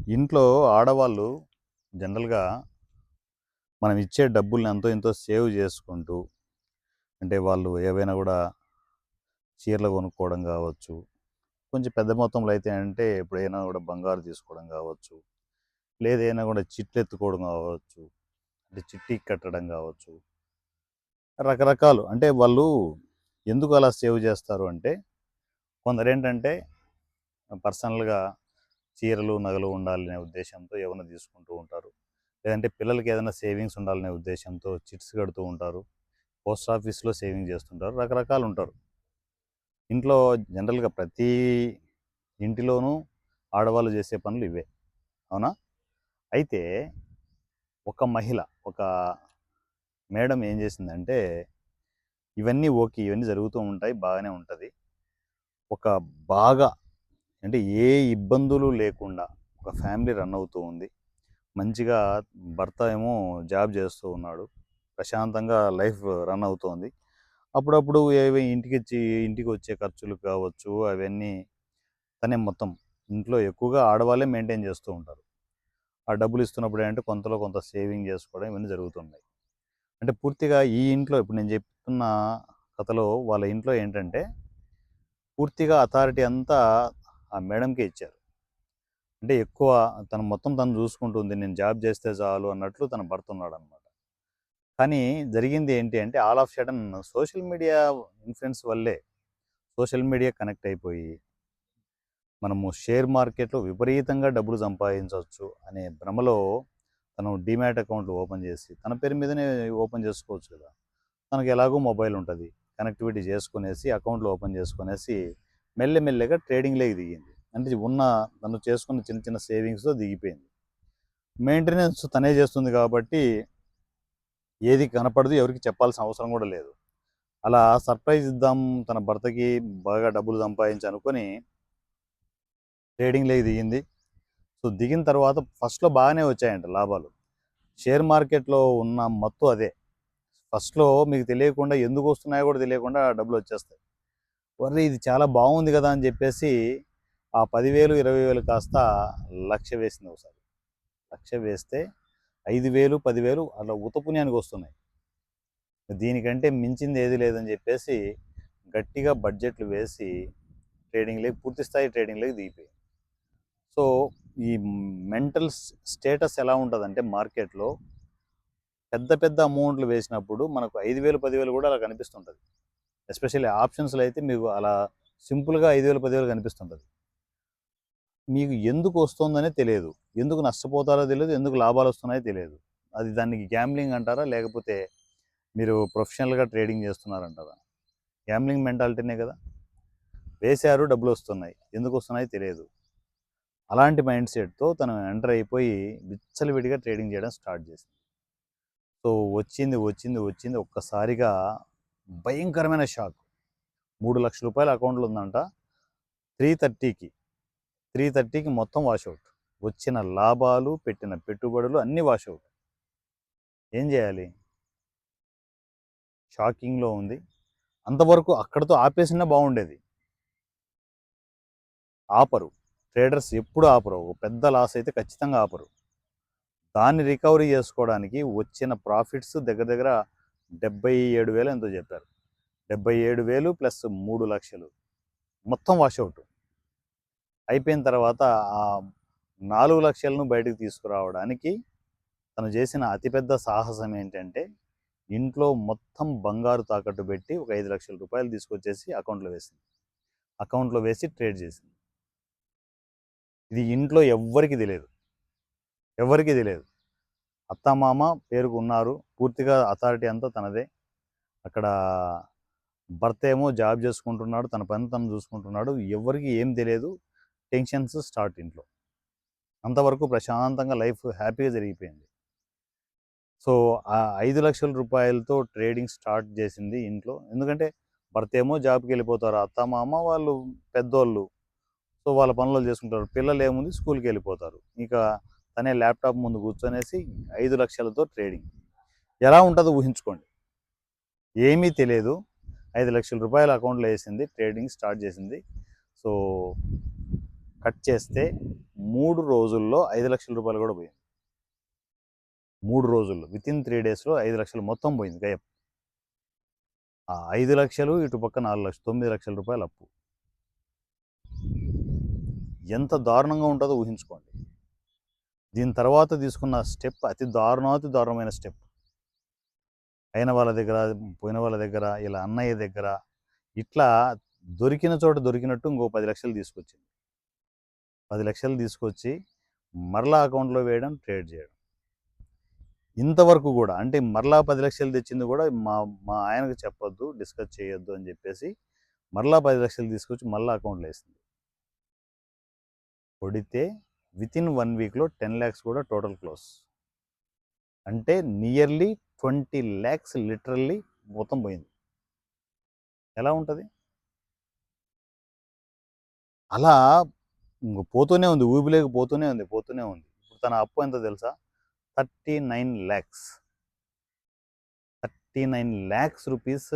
ఇంట్లో ఆడవాళ్ళు జనరల్‌గా మనం ఇచ్చే డబ్బుల్ని అంతో ఇంతో సేవ్ చేసుకుంటూ, అంటే వాళ్ళు ఏవైనా గూడా చీరలు కొనుక్కోవడం గావచ్చు, కొంచెం పెద్ద మొత్తంలో అయితే అంటే ఎప్పుడైనా గూడా బంగారు తీసుకోవడం గావచ్చు, లేదైనా గూడా చిట్లెత్తుకోవడం గావచ్చు, అంటే చిట్టీకి కట్టడం గావచ్చు, రకరకాలు. అంటే వాళ్ళు ఎందుకు అలా సేవ్ జేస్తారు అంటే, కొందరేంటంటే పర్సనల్‌గా చీరలు, నగలు ఉండాలనే ఉద్దేశ్యంతో ఏవన్నా తీసుకుంటూ ఉంటారు. లేదంటే పిల్లలకి ఏదైనా సేవింగ్స్ ఉండాలనే ఉద్దేశ్యంతో చిట్స్ కడుతూ ఉంటారు. పోస్ట్ ఆఫీస్‌లో సేవింగ్ చేస్తుంటారు. రకరకాలుంటారు. ఇంట్లో జనరల్‌గా ప్రతి ఇంటిలోనూ ఆడవాళ్ళు చేసే పనులు ఇవే. అవునా? అయితే ఒక మహిళ, ఒక మేడం ఏం చేసిందంటే, ఇవన్నీ ఓకే. ఇవన్నీ జరుగుతూ ఉంటాయి. బాగానే ఉంటది. ఒక బాగా అంటే ఏ ఇబ్బందులు లేకుండా ఒక ఫ్యామిలీ రన్ అవుతూ ఉంది. మంచిగా భర్త ఏమో జాబ్ చేస్తూ ఉన్నాడు. ప్రశాంతంగా లైఫ్ రన్ అవుతోంది. అప్పుడప్పుడు ఏవి ఇంటికొచ్చే ఖర్చులు కావచ్చు, అవన్నీ తనే మొత్తం ఇంట్లో ఎక్కువగా ఆడవాళ్ళే మెయింటైన్ చేస్తూ ఉంటారు. ఆ డబ్బులు ఇస్తున్నప్పుడు ఏంటంటే కొంతలో కొంత సేవింగ్ చేసుకోవడం ఇవన్నీ జరుగుతున్నాయి. అంటే పూర్తిగా ఈ ఇంట్లో ఇప్పుడు నేను చెప్తున్న కథలో వాళ్ళ ఇంట్లో ఏంటంటే పూర్తిగా అథారిటీ అంతా ఆ మేడంకే ఇచ్చారు. అంటే ఎక్కువ తను మొత్తం తను చూసుకుంటుంది. నేను జాబ్ చేస్తే చాలు అన్నట్లు తన భర్త ఉన్నాడనమాట. కానీ జరిగింది ఏంటి అంటే all of sudden social media influence వల్లే సోషల్ మీడియా కనెక్ట్ అయిపోయి మనము షేర్ మార్కెట్‌లో విపరీతంగా డబ్బులు సంపాదించొచ్చు అనే భ్రమలో తను డీమ్యాట్ అకౌంట్ ఓపెన్ చేసి తన పేరు మీదనే ఓపెన్ చేసుకోవచ్చు కదా! తనకి ఎలాగో మొబైల్ ఉంటది. కనెక్టివిటీ చేసుకునేసి అకౌంట్‌లు ఓపెన్ చేసుకునేసి మెల్లమెల్లగా ట్రేడింగ్‌లోకి దిగింది. అంటే తను చేసుకున్న చిన్న చిన్న సేవింగ్స్‌తో దిగిపోయింది. మెయింటెనెన్స్ తనే చేస్తుంది కాబట్టి ఏది కనపడదు. ఎవరికీ చెప్పాల్సిన అవసరం కూడా లేదు. అలా సర్ప్రైజ్ ఇద్దాం తన భర్తకి బాగా డబ్బులు సంపాదించనుకోని ట్రేడింగ్‌లోకి దిగింది. సో, దిగిన తర్వాత ఫస్ట్‌లో బాగానే వచ్చాయంట లాభాలు. షేర్ మార్కెట్‌లో ఉన్న మత్తు అదే. ఫస్ట్‌లో మీకు తెలియకుండా ఎందుకొస్తున్నాయో కూడా తెలియకుండా డబ్బులొచ్చేస్తాయి. ఒరేయ్! ఇది చాలా బాగుంది గదా! అని జెప్పేసి ఆ 10,000, 20,000 కాస్త 1,00,000 వేసింది ఒకసారి. 1,00,000 వేస్తే 5,000, 10,000 అలా ఉత్తపుణ్యానికొస్తున్నాయి. దీనికంటే మించింది ఏది లేదని జెప్పేసి గట్టిగా బడ్జెట్లు వేసి పూర్తి స్థాయి ట్రేడింగ్‌లోకి దిగిపోయింది. సో, ఈ మెంటల్ స్టేటస్ ఎలా ఉంటదంటే మార్కెట్‌లో పెద్ద పెద్ద అమౌంట్‌లు వేసినప్పుడు మనకు 5,000, 10,000 గూడా అలా కనిపిస్తుంటది. ఎస్పెషల్లీ ఆప్షన్స్‌లో అయితే మీకు అలా సింపుల్‌గా 5,000, 10,000 కనిపిస్తుంటది. మీకు ఎందుకు వస్తుందనే తెలియదు. ఎందుకు నష్టపోతారో తెలియదు. ఎందుకు లాభాలొస్తున్నాయో తెలియదు. అది దానికి గ్యాంబ్లింగ్ అంటారా? లేకపోతే మీరు ప్రొఫెషనల్‌గా ట్రేడింగ్ చేస్తున్నారంటారా? గ్యాంబ్లింగ్ మెంటాలిటీనే కదా! వేశారు డబ్బులొస్తున్నాయి. ఎందుకొస్తున్నాయో తెలియదు. అలాంటి మైండ్ సెట్‌తో తను ఎంటర్ అయిపోయి విచ్చలవిడిగా ట్రేడింగ్ చేయడం స్టార్ట్ చేసింది. సో, వచ్చింది ఒక్కసారిగా భయంకరమైన షాక్. రూ. 3,00,000 అకౌంట్‌లో ఉందంట. 330కి 330కి మొత్తం వాషౌట్. వచ్చిన లాభాలు, పెట్టిన పెట్టుబడులు అన్నీ వాషౌట్. ఏం జేయాలి? షాకింగ్‌లో ఉంది. అంతవరకు అక్కడితో ఆపేసినా బావుండేది. ఆపరు. ట్రేడర్స్ ఎప్పుడు ఆపరు. ఒక పెద్ద లాస్ అయితే ఖచ్చితంగా ఆపరు. దాన్ని రికవరీ జేసుకోవడానికి వచ్చిన ప్రాఫిట్స్ దగ్గర దగ్గర 77,000 ఎంతో జెప్పారు. 77,000 ప్లస్ 3,00,000 మొత్తం వాషౌట్. అయిపోయిన తర్వాత ఆ 4,00,000ను బయటకు తీసుకురావడానికి తను చేసిన అతిపెద్ద సాహసం ఏంటంటే, ఇంట్లో మొత్తం బంగారు తాకట్టు పెట్టి ఒక రూ. 5,00,000 తీసుకొచ్చేసి అకౌంట్‌లో వేసింది. అకౌంట్‌లో వేసి ట్రేడ్ చేసింది. ఇది ఇంట్లో ఎవ్వరికీ తెలీదు. ఎవ్వరికీ తెలీదు. అత్తామామ పేరుకు ఉన్నారు. పూర్తిగా అథారిటీ అంతా తనదే. అక్కడ భర్త ఏమో జాబ్ చేసుకుంటున్నాడు. తన పని తను చూసుకుంటున్నాడు. ఎవ్వరికీ ఏం తెలియదు. టెన్షన్స్ స్టార్ట్ ఇంట్లో. అంతవరకు ప్రశాంతంగా లైఫ్ హ్యాపీగా జరిగిపోయింది. సో, ఆ రూ. 5,00,000తో ట్రేడింగ్ స్టార్ట్ చేసింది ఇంట్లో. ఎందుకంటే భర్తేమో జాబ్‌కెళ్ళిపోతారు. అత్తామామ వాళ్ళు పెద్దోళ్ళు. సో, వాళ్ళ పనులు చేసుకుంటారు. పిల్లలేముంది స్కూల్‌కెళ్ళిపోతారు. ఇక తనే ల్యాప్‌టాప్ ముందు కూర్చొనేసి 5,00,000తో ట్రేడింగ్. ఎలా ఉంటదో ఊహించుకోండి. ఏమీ తెలియదు. రూ. 5,00,000 అకౌంట్‌లో ఏసింది. ట్రేడింగ్ స్టార్ట్ చేసింది. సో, కట్ చేస్తే 3 రోజుల్లో 5,00,000 రూపాయలు కూడా పోయింది. 3 రోజుల్లో వితిన్ 3 డేస్‌లో 5,00,000 మొత్తం పోయింది గయప్. ఆ 5,00,000 ఇటు పక్క 4,00,000 9,00,000 రూపాయలు అప్పు. ఎంత దారుణంగా ఉంటుందో ఊహించుకోండి. దీని తర్వాత తీసుకున్న స్టెప్ అతి దారుణాతి దారుణమైన స్టెప్. అయిన వాళ్ళ దగ్గర, పోయిన వాళ్ళ దగ్గర, ఇలా అన్నయ్య దగ్గర, ఇట్లా దొరికిన చోట దొరికినట్టు ఇంకో 10,00,000 తీసుకొచ్చింది. 10,00,000 తీసుకొచ్చి మరలా అకౌంట్లో వేయడం, ట్రేడ్ చేయడం. ఇంతవరకు కూడా అంటే మరలా 10,00,000 తెచ్చింది కూడా మా మా ఆయనకు చెప్పొద్దు, డిస్కస్ చేయొద్దు అని చెప్పేసి మరలా 10,00,000 తీసుకొచ్చి మరలా అకౌంట్లో వేసింది. కొడితే వితిన్ 1 వీక్లో 10 lakhs కూడా టోటల్ క్లోజ్. అంటే నియర్లీ 20 lakhs లిటరల్లీ మొత్తం పోయింది. ఎలా ఉంటుంది? అలా ఇంక పోతూనే ఉంది, ఊబిలోకి పోతూనే ఉంది. ఇప్పుడు తన అప్పు ఎంత తెలుసా? 39 lakhs. 39 lakhs రూపీస్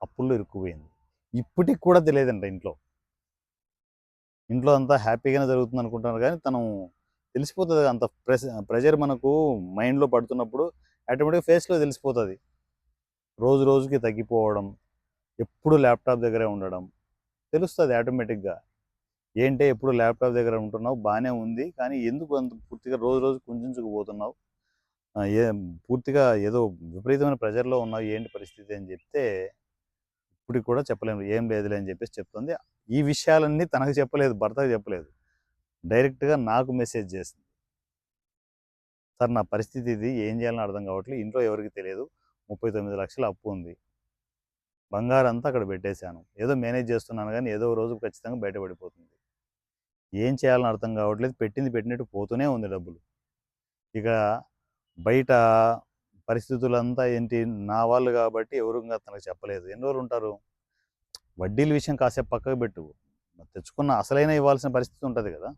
అప్పుల్లో ఇరుక్కుపోయింది. ఇప్పటికి కూడా తెలియదంట ఇంట్లో అంతా హ్యాపీగానే జరుగుతుంది అనుకుంటున్నారు, కానీ తను తెలిసిపోతుంది. అంత ప్రెషర్ మనకు మైండ్లో పడుతున్నప్పుడు ఆటోమేటిక్గా ఫేస్లో తెలిసిపోతుంది. రోజు రోజుకి తగ్గిపోవడం, ఎప్పుడు ల్యాప్టాప్ దగ్గరే ఉండడం తెలుస్తుంది ఆటోమేటిక్గా. ఏంటి ఎప్పుడు ల్యాప్టాప్ దగ్గర ఉంటున్నావు, బాగానే ఉంది, కానీ ఎందుకు అంత పూర్తిగా రోజు రోజు కుంచుకుపోతున్నావు, పూర్తిగా ఏదో విపరీతమైన ప్రెషర్లో ఉన్నావు, ఏంటి పరిస్థితి అని చెప్తే ఇప్పటికి కూడా చెప్పలేము, ఏం లేదులే అని చెప్పేసి చెప్తుంది. ఈ విషయాలన్నీ తనకు చెప్పలేదు, భర్తకు చెప్పలేదు, డైరెక్ట్గా నాకు మెసేజ్ చేసింది. సార్ నా పరిస్థితి ఇది, ఏం చేయాలని అర్థం కావట్లేదు, ఇంట్లో ఎవరికి తెలియదు, 39 లక్షల అప్పు ఉంది, బంగారం అంతా అక్కడ పెట్టేశాను, ఏదో మేనేజ్ చేస్తున్నాను, కానీ ఏదో రోజు ఖచ్చితంగా బయటపడిపోతుంది, ఏం చేయాలని అర్థం కావట్లేదు, పెట్టింది పెట్టినట్టు పోతూనే ఉంది డబ్బులు. ఇక బయట పరిస్థితులంతా ఏంటి, నా వాళ్ళు కాబట్టి ఎవరు తనకు చెప్పలేదు. ఎన్ని రోజులు ఉంటారు? వడ్డీల విషయం కాసేపు పక్కకు పెట్టు, తెచ్చుకున్న అసలైన ఇవ్వాల్సిన పరిస్థితి ఉంటుంది కదా.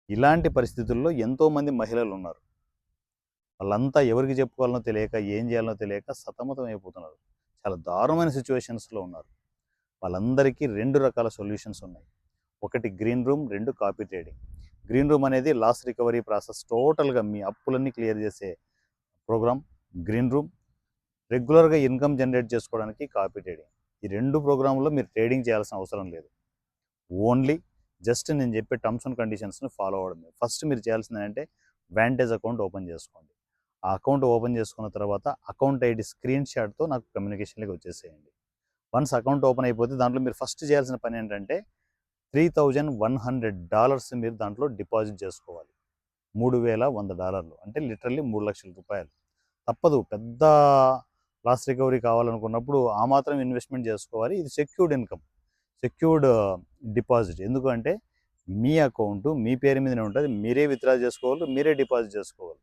ఇలాంటి పరిస్థితుల్లో ఎంతోమంది మహిళలు ఉన్నారు. వాళ్ళంతా ఎవరికి చెప్పుకోవాలనో తెలియక, ఏం చేయాలనో తెలియక సతమతం అయిపోతున్నారు. చాలా దారుణమైన సిచ్యువేషన్స్లో ఉన్నారు. వాళ్ళందరికీ 2 రకాల సొల్యూషన్స్ ఉన్నాయి. ఒకటి green room, 2 copy trading. Green room అనేది లాస్ రికవరీ ప్రాసెస్, టోటల్గా మీ అప్పులన్నీ క్లియర్ చేసే ప్రోగ్రామ్ గ్రీన్ రూమ్. రెగ్యులర్గా ఇన్కమ్ జనరేట్ చేసుకోవడానికి కాపీ ట్రేడింగ్. ఈ 2 ప్రోగ్రాంలో మీరు ట్రేడింగ్ చేయాల్సిన అవసరం లేదు. ఓన్లీ జస్ట్ నేను చెప్పే టర్మ్స్ అండ్ కండిషన్స్ని ఫాలో అవ్వడమే. ఫస్ట్ మీరు చేయాల్సింది ఏంటంటే వాంటేజ్ అకౌంట్ ఓపెన్ చేసుకోండి. ఆ అకౌంట్ ఓపెన్ చేసుకున్న తర్వాత అకౌంట్ ఐడి స్క్రీన్ షాట్తో నాకు కమ్యూనికేషన్లోకి వచ్చేసేయండి. వన్స్ అకౌంట్ ఓపెన్ అయిపోతే దాంట్లో మీరు ఫస్ట్ చేయాల్సిన పని ఏంటంటే $3,100 మీరు దాంట్లో డిపాజిట్ చేసుకోవాలి. $3,100 అంటే లిటరల్లీ 3 లక్షల రూపాయలు. తప్పదు, పెద్ద లాస్ రికవరీ కావాలనుకున్నప్పుడు ఆ మాత్రం ఇన్వెస్ట్మెంట్ చేసుకోవాలి. ఇది సెక్యూర్డ్ ఇన్కమ్, సెక్యూర్డ్ డిపాజిట్. ఎందుకంటే మీ అకౌంట్ మీ పేరు మీదనే ఉంటుంది, మీరే విత్డ్రా చేసుకోవాలి, మీరే డిపాజిట్ చేసుకోవాలి,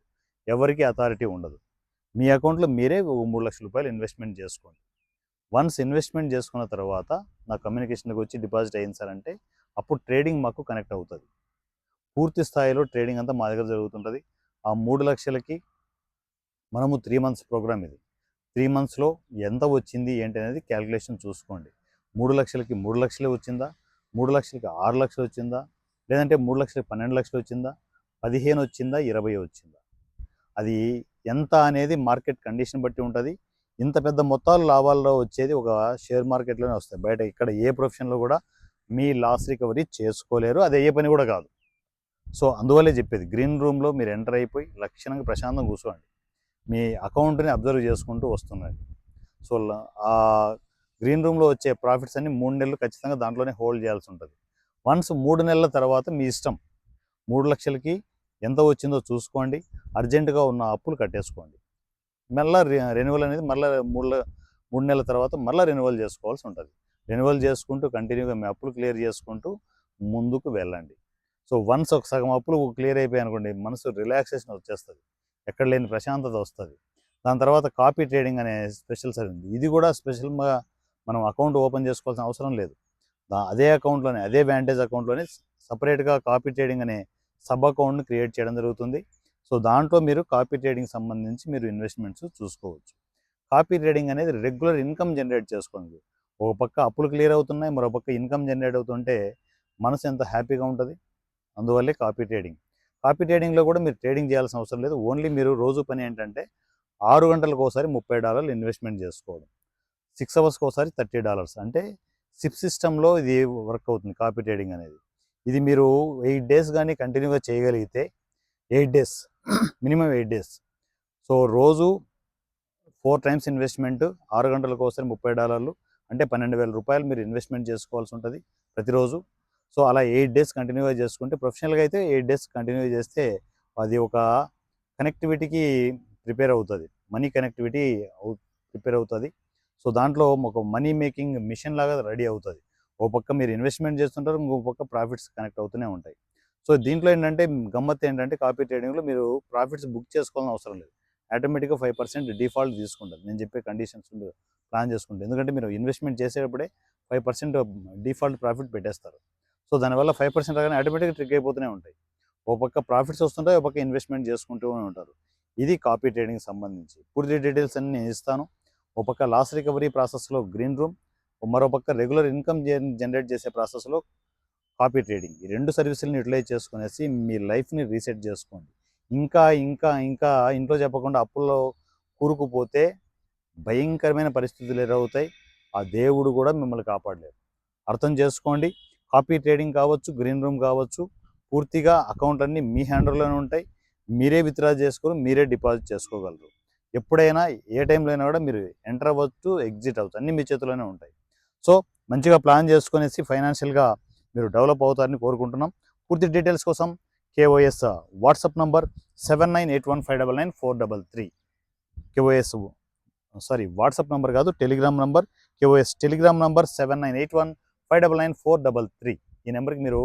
ఎవరికి అథారిటీ ఉండదు. మీ అకౌంట్లో మీరే 3 లక్షల రూపాయలు ఇన్వెస్ట్మెంట్ చేసుకోండి. వన్స్ ఇన్వెస్ట్మెంట్ చేసుకున్న తర్వాత నా కమ్యూనికేషన్కి వచ్చి డిపాజిట్ అయింది సార్ అంటే అప్పుడు ట్రేడింగ్ మాకు కనెక్ట్ అవుతుంది. పూర్తి స్థాయిలో ట్రేడింగ్ అంతా మా దగ్గర జరుగుతుంటుంది. ఆ 3 లక్షలకి మనము 3 months ప్రోగ్రామ్ ఇది. 3 monthsలో ఎంత వచ్చింది ఏంటి అనేది క్యాలిక్యులేషన్ చూసుకోండి. 3 లక్షలకి 3 లక్షలే వచ్చిందా, 3 లక్షలకి 6 లక్షలు వచ్చిందా, లేదంటే 3 లక్షలకి 12 లక్షలు వచ్చిందా, 15 వచ్చిందా, 20 వచ్చిందా, అది ఎంత అనేది మార్కెట్ కండిషన్ బట్టి ఉంటుంది. ఇంత పెద్ద మొత్తాలు లాభాల్లో వచ్చేది ఒక షేర్ మార్కెట్లోనే వస్తాయి. బయట ఇక్కడ ఏ ప్రొఫెషన్లో కూడా మీ లాస్ రికవరీ చేసుకోలేరు, అది ఏ పని కూడా కాదు. సో అందువల్లే చెప్పేది, గ్రీన్ రూమ్లో మీరు ఎంటర్ అయిపోయి లక్షణంగా ప్రశాంతంగా కూర్చోండి, మీ అకౌంట్ని అబ్జర్వ్ చేసుకుంటూ వస్తుందండి. సో ఆ గ్రీన్ రూమ్లో వచ్చే ప్రాఫిట్స్ అన్ని 3 నెలలు ఖచ్చితంగా దాంట్లోనే హోల్డ్ చేయాల్సి ఉంటుంది. వన్స్ 3 నెలల తర్వాత మీ ఇష్టం, 3 లక్షలకి ఎంత వచ్చిందో చూసుకోండి, అర్జెంటుగా ఉన్న అప్పులు కట్టేసుకోండి. మళ్ళీ రెన్యువల్ అనేది మళ్ళీ 3 నెలల తర్వాత మళ్ళీ రెన్యువల్ చేసుకోవాల్సి ఉంటుంది. రెన్యువల్ చేసుకుంటూ కంటిన్యూగా మీ అప్పులు క్లియర్ చేసుకుంటూ ముందుకు వెళ్ళండి. సో వన్స్ ఒక సగం అప్పులు క్లియర్ అయిపోయాయి అనుకోండి, మనసు రిలాక్సేషన్ వచ్చేస్తుంది, ఎక్కడ లేని ప్రశాంతత వస్తుంది. దాని తర్వాత కాపీ ట్రేడింగ్ అనే స్పెషల్ సర్వీస్, ఇది కూడా స్పెషల్గా మనం అకౌంట్ ఓపెన్ చేసుకోవాల్సిన అవసరం లేదు. అదే అకౌంట్లోనే, అదే వాంటేజ్ అకౌంట్లోనే సపరేట్గా కాపీ ట్రేడింగ్ అనే సబ్ అకౌంట్ని క్రియేట్ చేయడం జరుగుతుంది. సో దాంట్లో మీరు కాపీ ట్రేడింగ్ సంబంధించి మీరు ఇన్వెస్ట్మెంట్స్ చూసుకోవచ్చు. కాపీ ట్రేడింగ్ అనేది రెగ్యులర్ ఇన్కమ్ జనరేట్ చేసుకోండి. ఒక పక్క అప్పులు క్లియర్ అవుతున్నాయి, మరో పక్క ఇన్కమ్ జనరేట్ అవుతుంటే మనసు ఎంత హ్యాపీగా ఉంటుంది. అందువల్లే కాపీ ట్రేడింగ్. కాపీ ట్రేడింగ్లో కూడా మీరు ట్రేడింగ్ చేయాల్సిన అవసరం లేదు. ఓన్లీ మీరు రోజు పని ఏంటంటే 6 గంటలకు ఒకసారి $30 ఇన్వెస్ట్మెంట్ చేసుకోవడం, 6 అవర్స్కి ఒకసారి $30. అంటే సిప్ సిస్టంలో ఇది వర్క్ అవుతుంది కాపీ ట్రేడింగ్ అనేది. ఇది మీరు 8 డేస్ కానీ కంటిన్యూగా చేయగలిగితే 8 డేస్ మినిమం 8 డేస్. సో రోజు 4 టైమ్స్ ఇన్వెస్ట్మెంట్, 6 గంటలకు ఒకసారి $30 అంటే ₹12,000 మీరు ఇన్వెస్ట్మెంట్ చేసుకోవాల్సి ఉంటుంది ప్రతిరోజు. సో అలా 8 డేస్ కంటిన్యూగా చేసుకుంటే, ప్రొఫెషనల్గా అయితే 8 డేస్ కంటిన్యూగా చేస్తే అది ఒక కనెక్టివిటీకి ప్రిపేర్ అవుతుంది, మనీ కనెక్టివిటీ ప్రిపేర్ అవుతుంది. సో దాంట్లో ఒక మనీ మేకింగ్ మిషన్ లాగా రెడీ అవుతుంది. ఓ పక్క మీరు ఇన్వెస్ట్మెంట్ చేస్తుంటారు, ఇంకో పక్క ప్రాఫిట్స్ కనెక్ట్ అవుతూనే ఉంటాయి. సో దీంట్లో ఏంటంటే గమ్మత్తు ఏంటంటే కాపీ ట్రేడింగ్లో మీరు ప్రాఫిట్స్ బుక్ చేసుకోవాలని అవసరం లేదు. ఆటోమేటిక్గా 5% డిఫాల్ట్ తీసుకుంటుంది నేను చెప్పే కండిషన్స్ ప్లాన్ చేసుకుంటే. ఎందుకంటే మీరు ఇన్వెస్ట్మెంట్ చేసేటప్పుడే 5% డిఫాల్ట్ ప్రాఫిట్ పెట్టేస్తారు. సో దానివల్ల 5% రాగానే ఆటోమేటిక్గా ట్రిక్ అయిపోతూనే ఉంటాయి. ఒక పక్క ప్రాఫిట్స్ వస్తుంటాయి, ఒక పక్క ఇన్వెస్ట్మెంట్ చేసుకుంటూ ఉంటారు. ఇది కాపీ ట్రేడింగ్ సంబంధించి పూర్తి డీటెయిల్స్ అన్ని నేను ఇస్తాను. ఒక పక్క లాస్ రికవరీ ప్రాసెస్లో గ్రీన్ రూమ్, మరో పక్క రెగ్యులర్ ఇన్కమ్ జనరేట్ చేసే ప్రాసెస్లో కాపీ ట్రేడింగ్. ఈ 2 సర్వీసులను యూటిలైజ్ చేసుకునేసి మీ లైఫ్ని రీసెట్ చేసుకోండి. ఇంకా ఇంకా ఇంకా ఇంట్లో చెప్పకుండా అప్పుల్లో కూరుకుపోతే భయంకరమైన పరిస్థితులు ఎదురవుతాయి. ఆ దేవుడు కూడా మిమ్మల్ని కాపాడలేరు. అర్థం చేసుకోండి. కాపీ ట్రేడింగ్ కావచ్చు, గ్రీన్ రూమ్ కావచ్చు, పూర్తిగా అకౌంట్లన్నీ మీ హ్యాండర్లోనే ఉంటాయి. మీరే విత్డ్రా చేసుకొని మీరే డిపాజిట్ చేసుకోగలరు. ఎప్పుడైనా ఏ టైంలో అయినా కూడా మీరు ఎంటర్ అవ్వచ్చు, ఎగ్జిట్ అవ్వచ్చు, అన్నీ మీ చేతిలోనే ఉంటాయి. సో మంచిగా ప్లాన్ చేసుకునేసి ఫైనాన్షియల్గా మీరు డెవలప్ అవుతారని కోరుకుంటున్నాం. పూర్తి డీటెయిల్స్ కోసం KOS WhatsApp number 7981599433. KOS WhatsApp number కాదు, Telegram number. KOS Telegram number 7981599433. ఈ నెంబర్కి మీరు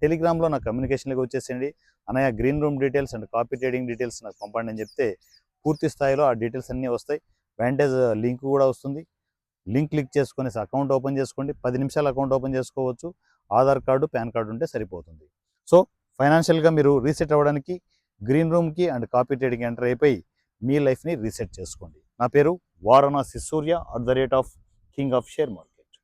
టెలిగ్రామ్లో నా కమ్యూనికేషన్లోకి వచ్చేసేయండి. అన్నయ్య green room details and copy trading details నాకు పంపండి అని చెప్తే పూర్తి స్థాయిలో ఆ డీటెయిల్స్ అన్నీ వస్తాయి. వాంటేజ్ లింక్ కూడా వస్తుంది. లింక్ క్లిక్ చేసుకునేసి అకౌంట్ ఓపెన్ చేసుకోండి. 10 నిమిషాలు అకౌంట్ ఓపెన్ చేసుకోవచ్చు. ఆధార్ కార్డు, పాన్ కార్డు ఉంటే సరిపోతుంది. సో ఫైనాన్షియల్గా మీరు రీసెట్ అవ్వడానికి గ్రీన్ రూమ్కి అండ్ కాపీ ట్రేడింగ్ ఎంటర్ అయిపోయి మీ లైఫ్ని రీసెట్ చేసుకోండి. నా పేరు వారణాసి సూర్య @king of share market.